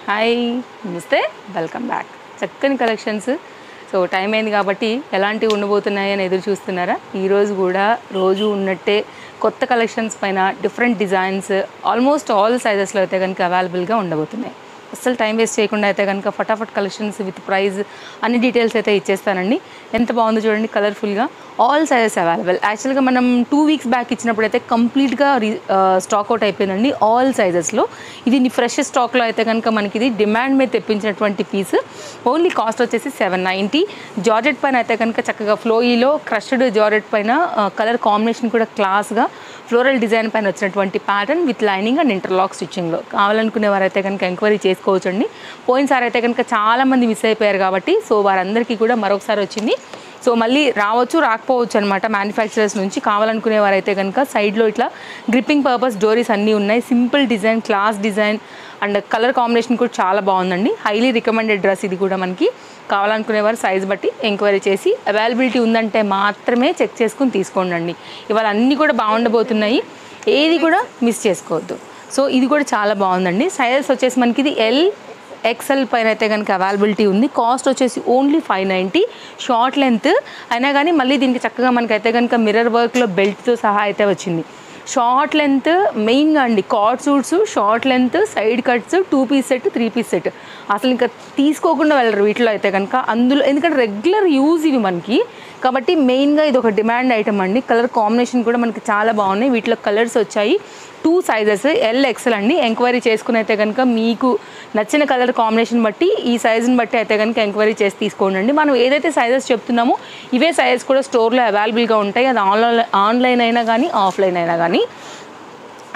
Hi నమస్తే welcome back. చక్కని collections. So time అయింది కాబట్టి ఎలాంటివి ఉండబోతున్నాయి అని ఎదురు చూస్తున్నారా? ఈరోజు కూడా రోజు ఉన్నట్టే కొత్త కలెక్షన్స్ పైన డిఫరెంట్ డిజైన్స్ ఆల్మోస్ట్ ఆల్ సైజెస్లో అయితే కనుక అవైలబుల్గా ఉండబోతున్నాయి. అస్సలు టైం వేస్ట్ చేయకుండా అయితే కనుక ఫటాఫట్ కలెక్షన్స్ విత్ ప్రైస్ అన్ని డీటెయిల్స్ అయితే ఇచ్చేస్తానండి. ఎంత బాగుందో చూడండి, కలర్ఫుల్గా ఆల్ సైజెస్ అవైలబుల్. యాక్చువల్గా మనం 2 వీక్స్ బ్యాక్ ఇచ్చినప్పుడు అయితే కంప్లీట్గా స్టాక్ అవుట్ అయిపోయిందండి ఆల్ సైజెస్లో. ఇది ఫ్రెష్ స్టాక్లో అయితే కనుక మనకి ఇది డిమాండ్ మీద తెప్పించినటువంటి పీస్. ఓన్లీ కాస్ట్ వచ్చేసి 790. జార్జెట్ పైన అయితే కనుక చక్కగా ఫ్లోఈలో క్రష్డ్ జార్జెట్ పైన కలర్ కాంబినేషన్ కూడా క్లాస్గా ఫ్లోరల్ డిజైన్ పైన వచ్చినటువంటి pattern with lining and interlock స్టిచ్చింగ్లో. కావాలనుకునే వారైతే కనుక ఎంక్వైరీ చేసుకోవచ్చండి. పోయినసారి అయితే కనుక చాలామంది మిస్ అయిపోయారు కాబట్టి సో వారందరికీ కూడా మరొకసారి వచ్చింది. సో మళ్ళీ రావచ్చు రాకపోవచ్చు అనమాట మ్యానుఫ్యాక్చరర్స్ నుంచి. కావాలనుకునే వారైతే కనుక సైడ్లో ఇట్లా గ్రిప్పింగ్ పర్పస్ డోరీస్ అన్నీ ఉన్నాయి. Simple design, class design and colour combination కూడా చాలా బాగుందండి. హైలీ రికమెండెడ్ డ్రెస్ ఇది కూడా మనకి. కావాలనుకునేవారు సైజ్ బట్టి ఎంక్వైరీ చేసి అవైలబిలిటీ ఉందంటే మాత్రమే చెక్ చేసుకుని తీసుకోండి. ఇవాళ అన్నీ కూడా బాగుండబోతున్నాయి, ఏది కూడా మిస్ చేసుకోవద్దు. సో ఇది కూడా చాలా బాగుందండి. సైజెస్ వచ్చేసి మనకి ఇది XL పైన అయితే కనుక అవైలబిలిటీ ఉంది. కాస్ట్ వచ్చేసి ఓన్లీ 590. షార్ట్ లెంత్ అయినా కానీ మళ్ళీ దీనికి చక్కగా మనకైతే కనుక మిర్రర్ వర్క్లో బెల్ట్తో సహా అయితే వచ్చింది. షార్ట్ లెంత్ మెయిన్గా అండి, cord suits short length, side cuts, 2 piece set, 3 piece set అసలు ఇంకా తీసుకోకుండా వెళ్ళరు వీటిలో అయితే కనుక. అందులో ఎందుకంటే రెగ్యులర్ యూజ్ ఇవి మనకి కాబట్టి మెయిన్గా ఇది ఒక డిమాండ్ ఐటమ్ అండి. కలర్ కాంబినేషన్ కూడా మనకి చాలా బాగున్నాయి. వీటిలో కలర్స్ వచ్చాయి 2 సైజెస్ LXL అండి. ఎంక్వైరీ చేసుకుని అయితే కనుక మీకు నచ్చిన కలర్ కాంబినేషన్ బట్టి ఈ సైజుని బట్టి అయితే కనుక ఎంక్వైరీ చేసి తీసుకోండి. మనం ఏదైతే సైజెస్ చెప్తున్నామో ఇవే సైజెస్ కూడా స్టోర్లో అవైలబుల్గా ఉంటాయి. అది ఆన్లైన్ అయినా కానీ ఆఫ్లైన్ అయినా కానీ.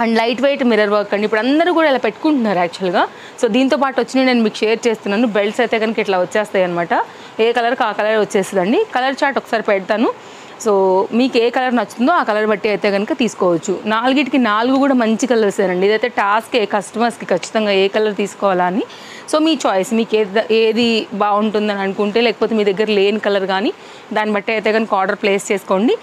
And light weight mirror work అండి. ఇప్పుడు అందరూ కూడా ఇలా పెట్టుకుంటున్నారు యాక్చువల్గా. సో దీంతో పాటు వచ్చినవి నేను మీకు షేర్ చేస్తున్నాను. బెల్ట్స్ అయితే కనుక ఇట్లా వచ్చేస్తాయి అనమాట. ఏ కలర్కి ఆ కలర్ వచ్చేస్తుందండి. కలర్ చార్ట్ ఒకసారి పెడతాను. సో మీకు ఏ కలర్ నచ్చుతుందో ఆ కలర్ బట్టి అయితే కనుక తీసుకోవచ్చు. 4కి 4 కూడా మంచి కలర్సేనండి. ఇదైతే టాస్క్ కస్టమర్స్కి ఖచ్చితంగా ఏ కలర్ తీసుకోవాలా అని. సో మీ చాయిస్, మీకు ఏది బాగుంటుందని అనుకుంటే లేకపోతే మీ దగ్గర లేని కలర్ కానీ దాన్ని బట్టి అయితే కనుక ఆర్డర్ ప్లేస్ చేసుకోండి.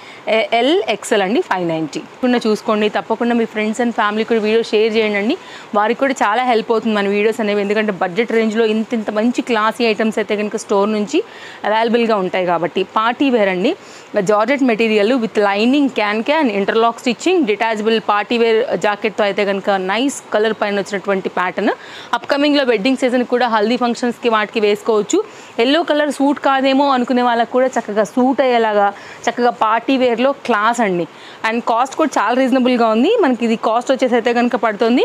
LXL అండి 590. తప్పకుండా చూసుకోండి. తప్పకుండా మీ ఫ్రెండ్స్ అండ్ ఫ్యామిలీ కూడా వీడియో షేర్ చేయండి. వారికి కూడా చాలా హెల్ప్ అవుతుంది మన వీడియోస్ అనేవి. ఎందుకంటే బడ్జెట్ రేంజ్లో ఇంత మంచి క్లాసీ ఐటమ్స్ అయితే కనుక స్టోర్ నుంచి అవైలబుల్గా ఉంటాయి కాబట్టి. పార్టీ వేర్ అండి, georgette material with lining, can interlock stitching, detachable party wear జాకెట్తో అయితే కనుక నైస్ కలర్ పైన వచ్చినటువంటి ప్యాటర్న్. అప్కమింగ్లో వెడ్డింగ్ సీజన్ కూడా హల్దీ ఫంక్షన్స్కి వాటికి వేసుకోవచ్చు. ఎల్లో కలర్ సూట్ కాదేమో అనుకునే వాళ్ళకి కూడా చక్కగా సూట్ అయ్యేలాగా చక్కగా పార్టీ వేర్లో క్లాస్ అండి. అండ్ కాస్ట్ కూడా చాలా రీజనబుల్గా ఉంది. మనకి ఇది కాస్ట్ వచ్చేసి అయితే కనుక పడుతుంది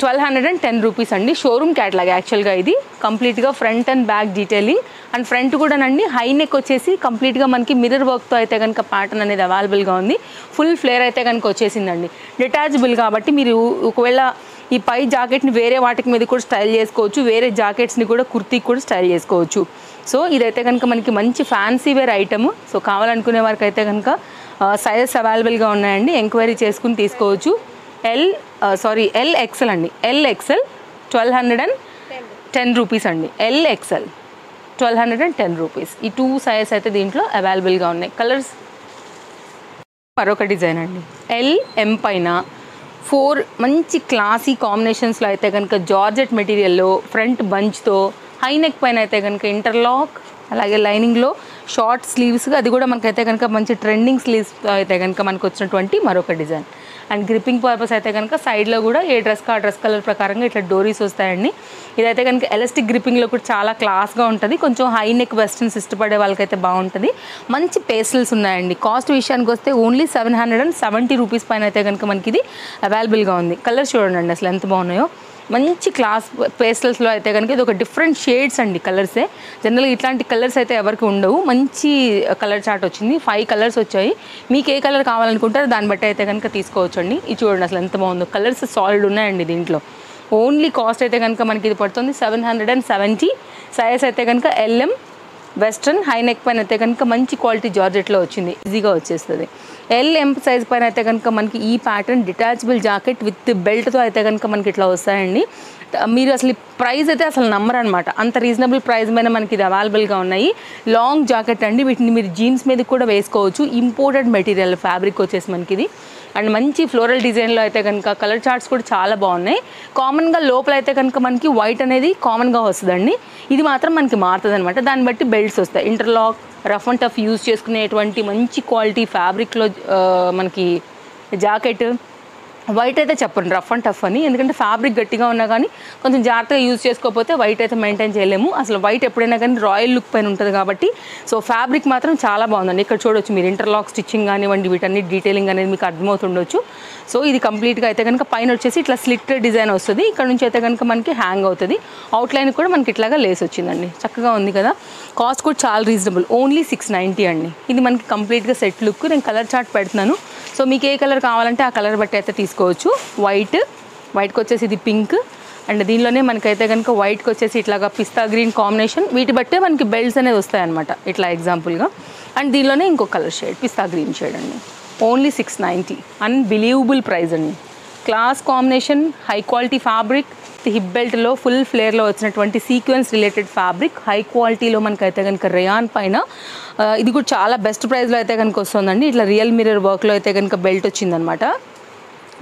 1210 రూపీస్ అండి. షోరూమ్ క్యాటలాగ్ యాక్చువల్గా ఇది. కంప్లీట్గా front and back detailing and front కూడానండి హై నెక్ వచ్చేసి కంప్లీట్గా మనకి మిర్రర్ వర్క్తో అయితే కనుక ప్యాటర్న్ అనేది అవైలబుల్గా ఉంది. ఫుల్ ఫ్లేర్ అయితే కనుక వచ్చేసిందండి. డిటాచబుల్ కాబట్టి మీరు ఒకవేళ ఈ పై జాకెట్ని వేరే వాటికి మీద కూడా స్టైల్ చేసుకోవచ్చు. వేరే జాకెట్స్ని కూడా కుర్తీకి కూడా స్టైల్ చేసుకోవచ్చు. సో ఇదైతే కనుక మనకి మంచి ఫ్యాన్సీ వేర్ ఐటమ్. సో కావాలనుకునే వారికి అయితే కనుక సైజెస్ అవైలబుల్గా ఉన్నాయండి. ఎంక్వైరీ చేసుకుని తీసుకోవచ్చు. LXL అండి. LXL 1210 రూపీస్ అండి. LXL 1210 rupees. ఈ 2 సైజెస్ అయితే దీంట్లో అవైలబుల్గా ఉన్నాయి. కలర్స్ మరొక డిజైన్ అండి. LM పైన 4 మంచి క్లాసీ కాంబినేషన్స్లో అయితే కనుక జార్జెట్ మెటీరియల్లో ఫ్రంట్ బంచ్తో హై నెక్ పైన అయితే కనుక ఇంటర్లాక్ అలాగే లైనింగ్లో షార్ట్ స్లీవ్స్గా, అది కూడా మనకైతే కనుక మంచి ట్రెండింగ్ స్లీవ్స్తో అయితే కనుక మనకు వచ్చినటువంటి మరొక డిజైన్. అండ్ గ్రిప్పింగ్ పర్పస్ అయితే కనుక సైడ్లో కూడా ఏ డ్రెస్కి ఆ డ్రెస్ కలర్ ప్రకారంగా ఇట్లా డోరీస్ వస్తాయండి. ఇదైతే కనుక ఎలాస్టిక్ గ్రిప్పింగ్లో కూడా చాలా క్లాస్గా ఉంటుంది. కొంచెం హై నెక్ వెస్టర్న్స్ ఇష్టపడే వాళ్ళకైతే బాగుంటుంది. మంచి పేస్టల్స్ ఉన్నాయండి. కాస్ట్ విషయానికి వస్తే ఓన్లీ 770 రూపీస్ పైన అయితే కనుక మనకి ఇది అవైలబుల్గా ఉంది. కలర్స్ చూడండి అసలు ఎంత బాగున్నాయో. మంచి క్లాస్ పేస్టల్స్లో అయితే కనుక ఇది ఒక డిఫరెంట్ షేడ్స్ అండి. కలర్సే జనరల్గా ఇట్లాంటి కలర్స్ అయితే ఎవరికి ఉండవు. మంచి కలర్ చార్ట్ వచ్చింది. 5 కలర్స్ వచ్చాయి. మీకు ఏ కలర్ కావాలనుకుంటారో దాన్ని బట్టి అయితే కనుక తీసుకోవచ్చు అండి. ఇది చూడండి అసలు ఎంత బాగుందో. కలర్స్ సాలిడ్ ఉన్నాయండి దీంట్లో. ఓన్లీ కాస్ట్ అయితే కనుక మనకి ఇది పడుతుంది 770. సైజ్ అయితే కనుక LM వెస్ట్రన్ హై నెక్ పైన అయితే కనుక మంచి క్వాలిటీ జార్జెట్లో వచ్చింది. ఈజీగా వచ్చేస్తుంది. LM సైజ్ పైన అయితే కనుక మనకి ఈ ప్యాటర్న్ డిటాచబుల్ జాకెట్ విత్ బెల్ట్తో అయితే కనుక మనకి ఇట్లా వస్తాయండి. మీరు అసలు ప్రైస్ అయితే అసలు నమ్మరనమాట. అంత రీజనబుల్ ప్రైస్ మీద మనకి ఇది అవైలబుల్గా ఉన్నాయి. లాంగ్ జాకెట్ అండి. వీటిని మీరు జీన్స్ మీద కూడా వేసుకోవచ్చు. ఇంపోర్టెడ్ మెటీరియల్ ఫ్యాబ్రిక్ వచ్చేసి మనకి ఇది అండ్ మంచి ఫ్లోరల్ డిజైన్లో అయితే కనుక కలర్ చార్ట్స్ కూడా చాలా బాగున్నాయి. కామన్గా లోపల అయితే కనుక మనకి వైట్ అనేది కామన్గా వస్తుందండి. ఇది మాత్రం మనకి మారుతుంది అనమాట. దాన్ని బట్టి బెల్ట్స్ వస్తాయి. Interlock, rough and tough use చేసుకునేటువంటి మంచి క్వాలిటీ ఫ్యాబ్రిక్లో మనకి జాకెట్. వైట్ అయితే చెప్పండి రఫ్ అండ్ టఫ్ అని, ఎందుకంటే ఫ్యాబ్రిక్ గట్టిగా ఉన్నా కానీ కొంచెం జాగ్రత్తగా యూజ్ చేసుకోకపోతే వైట్ అయితే మెయింటైన్ చేయలేము. అసలు వైట్ ఎప్పుడైనా కానీ రాయల్ లుక్ పైన ఉంటుంది కాబట్టి సో ఫ్యాబ్రిక్ మాత్రం చాలా బాగుందండి. ఇక్కడ చూడొచ్చు మీరు ఇంటర్లాక్ స్టిచ్చింగ్ కానివ్వండి, వీటన్ని డీటెయిలింగ్ అనేది మీకు అర్థమవుతుండొచ్చు. సో ఇది కంప్లీట్గా అయితే కనుక పైన వచ్చేసి ఇట్లా స్లిట్ డిజైన్ వస్తుంది. ఇక్కడ నుంచి అయితే కనుక మనకి హ్యాంగ్ అవుతుంది. అవుట్లైన్ కూడా మనకి ఇట్లాగా లేస్ వచ్చిందండి. చక్కగా ఉంది కదా. కాస్ట్ కూడా చాలా రీజనబుల్, ఓన్లీ 690 అండి. ఇది మనకి కంప్లీట్గా సెట్ లుక్. నేను కలర్ చార్ట్ పెడుతున్నాను. సో మీకు ఏ కలర్ కావాలంటే ఆ కలర్ బట్టి అయితే తీసుకోవచ్చు. వైట్కి వచ్చేసి ఇది పింక్, అండ్ దీనిలోనే మనకైతే కనుక వైట్కి వచ్చేసి ఇట్లాగా పిస్తా గ్రీన్ కాంబినేషన్. వీటి బట్టే మనకి బెల్ట్స్ అనేది వస్తాయన్నమాట ఇట్లా ఎగ్జాంపుల్గా. అండ్ దీనిలోనే ఇంకో కలర్ షేడ్ పిస్తా గ్రీన్ షేడ్ అండి. ఓన్లీ 690, అన్బిలీవబుల్ ప్రైస్ అండి. Class combination, high quality fabric, hip బెల్ట్లో ఫుల్ ఫ్లేర్లో వచ్చినటువంటి సీక్వెన్స్ రిలేటెడ్ ఫ్యాబ్రిక్, హై క్వాలిటీలో మనకైతే కనుక రేయాన్ పైన ఇది కూడా చాలా బెస్ట్ ప్రైస్లో అయితే కనుక వస్తుందండి. ఇట్లా రియల్ మిర్రర్ వర్క్లో అయితే కనుక బెల్ట్ వచ్చిందనమాట.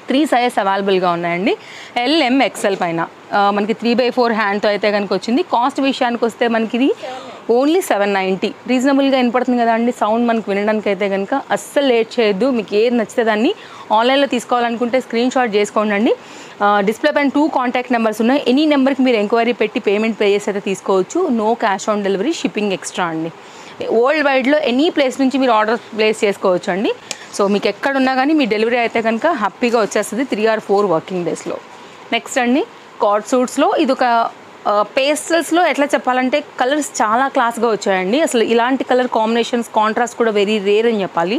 3 సైజెస్ అవైలబుల్గా ఉన్నాయండి. LM XL పైన మనకి 3/4 హ్యాండ్తో అయితే కనుక వచ్చింది. కాస్ట్ విషయానికి వస్తే మనకి ఇది ఓన్లీ 790. రీజనబుల్గా వినపడుతుంది కదా అండి సౌండ్ మనకు వినడానికి. అయితే కనుక అస్సలు లేట్ చేయొద్దు. మీకు ఏది నచ్చితే దాన్ని ఆన్లైన్లో తీసుకోవాలనుకుంటే స్క్రీన్ షాట్ చేసుకోండి. డిస్ప్లే పైన 2 కాంటాక్ట్ నెంబర్స్ ఉన్నాయి. ఎనీ నెంబర్కి మీరు ఎంక్వైరీ పెట్టి పేమెంట్ పే చేసి అయితే తీసుకోవచ్చు. No cash on delivery, shipping extra అండి. వరల్డ్ వైడ్లో ఎనీ ప్లేస్ నుంచి మీరు ఆర్డర్ ప్లేస్ చేసుకోవచ్చు అండి. సో మీకు ఎక్కడున్నా కానీ మీ డెలివరీ అయితే కనుక హ్యాపీగా వచ్చేస్తుంది 3 or 4 వర్కింగ్ డేస్లో. నెక్స్ట్ అండి కార్డ్ సూట్స్లో ఇది ఒక పేస్టల్స్లో ఎట్లా చెప్పాలంటే కలర్స్ చాలా క్లాస్గా వచ్చాయండి. అసలు ఇలాంటి కలర్ కాంబినేషన్స్ కాంట్రాస్ట్ కూడా వెరీ రేర్ అని చెప్పాలి.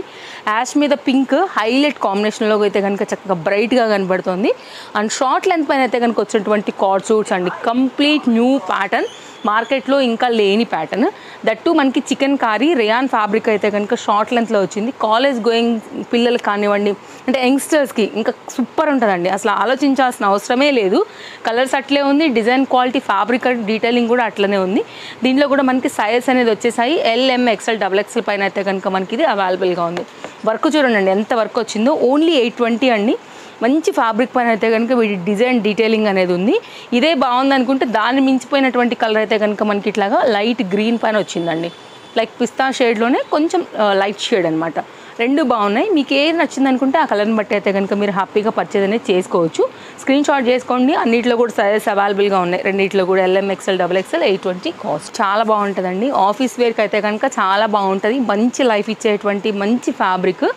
యాష్ మీద పింక్ హైలైట్ కాంబినేషన్లో అయితే కనుక చక్కగా బ్రైట్గా కనబడుతుంది. అండ్ షార్ట్ లెంత్ పైన అయితే కనుక వచ్చినటువంటి కార్డ్ సూట్స్ అండి. కంప్లీట్ న్యూ ప్యాటర్న్, మార్కెట్లో ఇంకా లేని ప్యాటర్న్. దట్టు మనకి చికెన్ కారీ రేయాన్ ఫ్యాబ్రిక్ అయితే కనుక షార్ట్ లెంత్లో వచ్చింది. కాలేజ్ గోయింగ్ పిల్లలకి కానివ్వండి, అంటే యంగ్స్టర్స్కి ఇంకా సూపర్ ఉంటుందండి. అసలు ఆలోచించాల్సిన అవసరమే లేదు. కలర్స్ అట్లే ఉంది, డిజైన్ క్వాలిటీ ఫ్యాబ్రిక్ డీటెయిలింగ్ కూడా అట్లనే ఉంది. దీంట్లో కూడా మనకి సైజ్ అనేది వచ్చేసాయి LM XL XXL పైన అయితే కనుక మనకి ఇది అవైలబుల్గా ఉంది. వర్క్ చూడండి ఎంత వర్క్ వచ్చిందో. ఓన్లీ 820 అండి. మంచి ఫ్యాబ్రిక్ పైన అయితే కనుక వీటి డిజైన్ డీటెయిలింగ్ అనేది ఉంది. ఇదే బాగుంది అనుకుంటే దాన్ని మించిపోయినటువంటి కలర్ అయితే కనుక మనకి ఇట్లాగా లైట్ గ్రీన్ పైన వచ్చిందండి. లైక్ పిస్తా షేడ్లోనే కొంచెం లైట్ షేడ్ అనమాట. రెండు బాగున్నాయి. మీకు ఏది నచ్చింది అనుకుంటే ఆ కలర్ని బట్టి అయితే కనుక మీరు హ్యాపీగా పర్చేజ్ అనేది చేసుకోవచ్చు. స్క్రీన్ షాట్ చేసుకోండి. అన్నింటిలో కూడా సైజెస్ అవైలబుల్గా ఉన్నాయి. రెండింటిలో కూడా LM XL XXL 820 కాస్ట్. చాలా బాగుంటుందండి. ఆఫీస్ వేర్కి అయితే కనుక చాలా బాగుంటుంది. మంచి లైఫ్ ఇచ్చేటువంటి మంచి ఫ్యాబ్రిక్.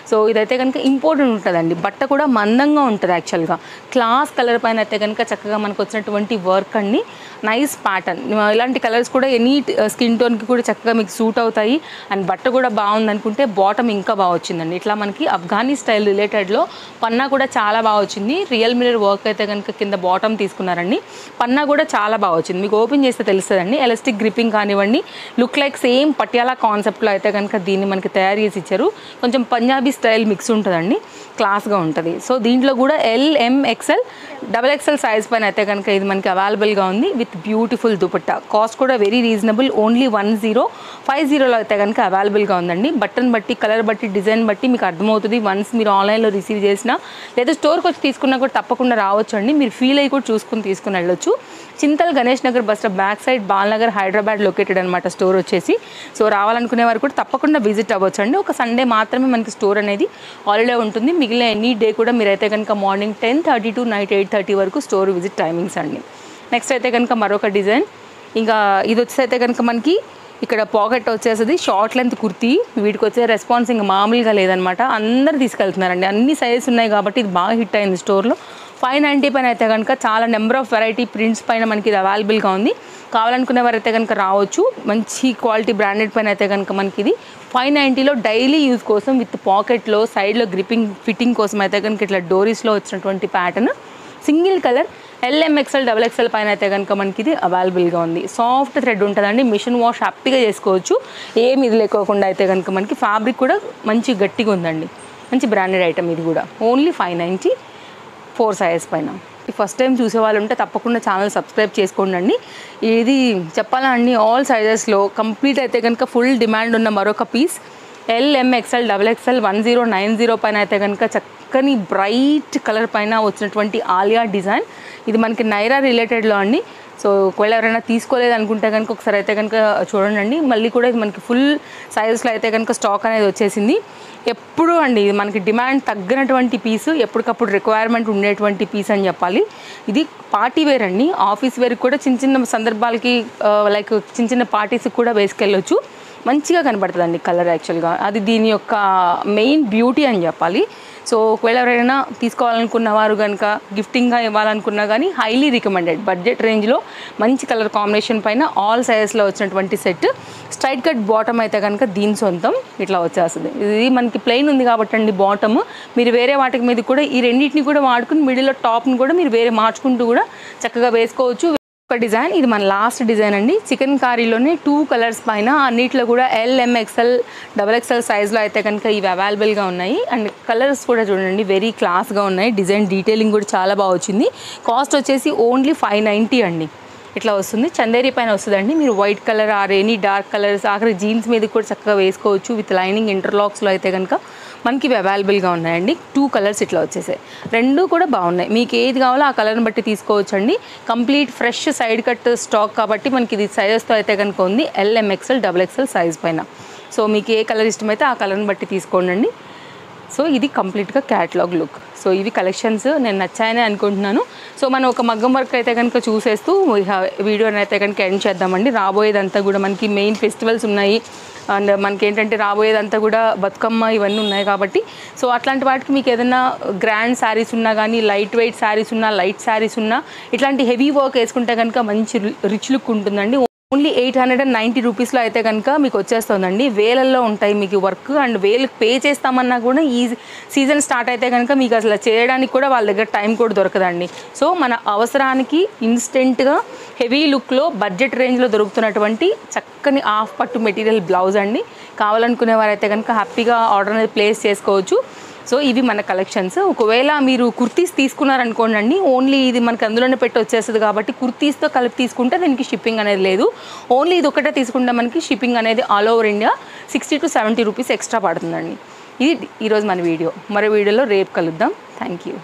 సో ఇదైతే కనుక ఇంపార్టెంట్ ఉంటుందండి. బట్ట కూడా మందంగా ఉంటుంది. యాక్చువల్గా క్లాస్ కలర్ పైన అయితే కనుక చక్కగా మనకు వచ్చినటువంటి వర్క్ అండి. Nice pattern. ఇలాంటి కలర్స్ కూడా ఎనీ స్కిన్ టోన్కి కూడా చక్కగా మీకు సూట్ అవుతాయి. అండ్ బట్ట కూడా బాగుంది అనుకుంటే బాటమ్ ఇంకా బాగా వచ్చిందండి. ఇట్లా మనకి అఫ్ఘానీ స్టైల్ రిలేటెడ్లో పన్నా కూడా చాలా బాగా వచ్చింది. రియల్ మిర్రర్ వర్క్ అయితే కనుక కింద బాటమ్ తీసుకున్నారండి. పన్నా కూడా చాలా బాగా వచ్చింది. మీకు ఓపెన్ చేస్తే తెలుస్తుందండి. ఎలాస్టిక్ గ్రిప్పింగ్ కానివ్వండి, లుక్ లైక్ సేమ్ పటియాలా కాన్సెప్ట్లో అయితే కనుక దీన్ని మనకి తయారు చేసి ఇచ్చారు. కొంచెం పంజాబీ స్టైల్ మిక్స్ ఉంటుందండి. క్లాస్గా ఉంటుంది. సో దీంట్లో కూడా LM XL XXL సైజ్ పైన అయితే కనుక ఇది మనకి అవైలబుల్గా ఉంది విత్ బ్యూటిఫుల్ దుపట్టా. కాస్ట్ కూడా వెరీ రీజనబుల్. ఓన్లీ 1050లో అయితే కనుక అవైలబుల్గా ఉందండి. బటన్ బట్టి, కలర్ బట్టి, డిజైన్ బట్టి మీకు అర్థమవుతుంది. వన్స్ మీరు ఆన్లైన్లో రిసీవ్ చేసినా లేదా స్టోర్కి వచ్చి తీసుకున్నా కూడా తప్పకుండా రావచ్చు అండి. మీరు ఫీల్ అయ్యి కూడా తీసుకుని వెళ్ళొచ్చు. Chintal Ganesh Nagar bus stop back side Balanagar Hyderabad located అనమాట స్టోర్ వచ్చేసి. సో రావాలనుకునే వారు కూడా తప్పకుండా విజిట్ అవ్వచ్చు అండి. ఒక సండే మాత్రమే మనకి స్టోర్ అనేది హాలిడే ఉంటుంది. మిగిలిన ఎనీ డే కూడా మీరైతే కనుక మార్నింగ్ 10:30 to నైట్ 8:30 వరకు స్టోర్ విజిట్ టైమింగ్స్ అండి. నెక్స్ట్ అయితే కనుక మరొక డిజైన్. ఇంకా ఇది వచ్చేసి అయితే కనుక మనకి ఇక్కడ పాకెట్ వచ్చేస్తుంది. Short length kurti. వీటికి వచ్చే రెస్పాన్స్ ఇంకా మామూలుగా లేదనమాట. అందరు తీసుకెళ్తున్నారండి. అన్ని సైజెస్ ఉన్నాయి కాబట్టి ఇది బాగా హిట్ అయింది స్టోర్లో. 590 పైన అయితే కనుక చాలా నెంబర్ ఆఫ్ వెరైటీ ప్రింట్స్ పైన మనకి ఇది అవైలబుల్గా ఉంది. కావాలనుకునే వారు అయితే కనుక రావచ్చు. మంచి క్వాలిటీ బ్రాండెడ్ పైన అయితే కనుక మనకి ఇది 590లో డైలీ యూజ్ కోసం విత్ పాకెట్లో సైడ్లో గ్రిప్పింగ్ ఫిట్టింగ్ కోసం అయితే కనుక ఇట్లా డోరీస్లో వచ్చినటువంటి pattern. Single colour LM XL XXL పైన అయితే కనుక మనకి ఇది అవైలబుల్గా ఉంది. సాఫ్ట్ థ్రెడ్ ఉంటుందండి. మిషన్ వాష్ హ్యాపీగా చేసుకోవచ్చు. ఏమి ఇది లేకోకుండా అయితే కనుక మనకి ఫ్యాబ్రిక్ కూడా మంచి గట్టిగా ఉందండి. మంచి బ్రాండెడ్ ఐటమ్ ఇది కూడా. ఓన్లీ 590 4 సైజెస్ పైన. ఫస్ట్ టైం చూసే వాళ్ళు ఉంటే తప్పకుండా ఛానల్ సబ్స్క్రైబ్ చేసుకోండి. ఇది చెప్పాలండి ఆల్ సైజెస్లో కంప్లీట్ అయితే కనుక ఫుల్ డిమాండ్ ఉన్న మరొక పీస్. LMXL XXL 1090 పైన అయితే కనుక చక్కని బ్రైట్ కలర్ పైన వచ్చినటువంటి ఆలియా డిజైన్. ఇది మనకి నైరా రిలేటెడ్లో అండి. సో ఒకవేళ ఎవరైనా తీసుకోలేదు అనుకుంటే కనుక ఒకసారి అయితే కనుక చూడండి. మళ్ళీ కూడా ఇది మనకి ఫుల్ సైజెస్లో అయితే కనుక స్టాక్ అనేది వచ్చేసింది. ఎప్పుడు అండి ఇది మనకి డిమాండ్ తగ్గినటువంటి పీసు, ఎప్పటికప్పుడు రిక్వైర్మెంట్ ఉండేటువంటి పీస్ అని చెప్పాలి. ఇది పార్టీ వేర్ అండి, ఆఫీస్ వేర్కి కూడా చిన్న చిన్న సందర్భాలకి లైక్ చిన్న చిన్న పార్టీస్కి కూడా వేసుకెళ్ళొచ్చు. మంచిగా కనబడుతుందండి కలర్ యాక్చువల్గా. అది దీని యొక్క మెయిన్ బ్యూటీ అని చెప్పాలి. సో ఒకవేళ ఎవరైనా తీసుకోవాలనుకున్న వారు కనుక గిఫ్టింగ్గా ఇవ్వాలనుకున్నా కానీ హైలీ రికమెండెడ్. బడ్జెట్ రేంజ్లో మంచి కలర్ కాంబినేషన్ పైన ఆల్ సైజెస్లో వచ్చినటువంటి సెట్. స్ట్రైట్ కట్ బాటమ్ అయితే కనుక దీని సొంతం ఇట్లా వచ్చేస్తుంది. ఇది మనకి ప్లెయిన్ ఉంది కాబట్టి అండి బాటమ్, మీరు వేరే వాటికి మీద కూడా ఈ రెండింటిని కూడా వాడుకుని మిడిల్లో టాప్ని కూడా మీరు వేరే మార్చుకుంటూ కూడా చక్కగా వేసుకోవచ్చు. ఒక డిజైన్, ఇది మన లాస్ట్ డిజైన్ అండి. చికెన్ కారీలోనే 2 కలర్స్ పైన అన్నిట్లో కూడా LMXL XXL సైజ్లో అయితే కనుక ఇవి అవైలబుల్గా ఉన్నాయి. అండ్ కలర్స్ కూడా చూడండి వెరీ క్లాస్గా ఉన్నాయి. డిజైన్ డీటెయిలింగ్ కూడా చాలా బాగా వచ్చింది. కాస్ట్ వచ్చేసి ఓన్లీ 590 అండి. ఇట్లా వస్తుంది, చందేరి పైన వస్తుందండి. మీరు white colour or any dark colours ఆఖరి జీన్స్ మీద కూడా చక్కగా వేసుకోవచ్చు. విత్ లైనింగ్ ఇంటర్లాక్స్లో అయితే కనుక మనకి ఇవి అవైలబుల్గా ఉన్నాయండి. 2 కలర్స్ ఇట్లా వచ్చేసాయి, 2 కూడా బాగున్నాయి. మీకు ఏది కావాలో ఆ కలర్ని బట్టి తీసుకోవచ్చండి. Complete fresh side cut stock కాబట్టి మనకి ఇది సైజెస్తో అయితే కనుక ఉంది LMXL XXL సైజ్ పైన. సో మీకు ఏ కలర్ ఇష్టమైతే ఆ కలర్ని బట్టి తీసుకోండి. సో ఇది కంప్లీట్గా క్యాటలాగ్ లుక్. సో ఇవి కలెక్షన్స్ నేను నచ్చాయని అనుకుంటున్నాను. సో మనం ఒక మగ్గం వర్క్ అయితే కనుక చూసేస్తూ వీడియోని అయితే కనుక ఎండ్ చేద్దామండి. రాబోయేదంతా కూడా మనకి మెయిన్ ఫెస్టివల్స్ ఉన్నాయి అండ్ మనకి ఏంటంటే రాబోయేదంతా కూడా బతుకమ్మ ఇవన్నీ ఉన్నాయి కాబట్టి సో అట్లాంటి వాటికి మీకు ఏదైనా గ్రాండ్ శారీస్ ఉన్నా కానీ లైట్ వెయిట్ శారీస్ ఉన్నా లైట్ శారీస్ ఉన్నా ఇట్లాంటి హెవీ వర్క్ వేసుకుంటే కనుక మంచి రిచ్ లుక్ ఉంటుందండి. ఓన్లీ 890 రూపీస్లో అయితే కనుక మీకు వచ్చేస్తుందండి. వేలల్లో ఉంటాయి మీకు వర్క్ అండ్ వేలకు పే చేస్తామన్నా కూడా ఈ సీజన్ స్టార్ట్ అయితే కనుక మీకు అసలు చేయడానికి కూడా వాళ్ళ దగ్గర టైం కూడా దొరకదండి. సో మన అవసరానికి ఇన్స్టెంట్గా హెవీ లుక్లో బడ్జెట్ రేంజ్లో దొరుకుతున్నటువంటి చక్కని హాఫ్ పట్టు మెటీరియల్ బ్లౌజ్ అండి. కావాలనుకునే వారైతే కనుక హ్యాపీగా ఆర్డర్ అనేది ప్లేస్ చేసుకోవచ్చు. సో ఇవి మన కలెక్షన్స్. ఒకవేళ మీరు కుర్తీస్ తీసుకున్నారనుకోండి అండి, ఓన్లీ ఇది మనకి అందులోనే పెట్టి వచ్చేస్తుంది కాబట్టి కుర్తీస్తో కలిపి తీసుకుంటే దీనికి షిప్పింగ్ అనేది లేదు. ఓన్లీ ఇది ఒకటే తీసుకుంటే మనకి షిప్పింగ్ అనేది all over India 60 to 70 rupees extra పడుతుందండి. ఇది ఈరోజు మన వీడియో. మరో వీడియోలో రేపు కలుద్దాం. Thank you.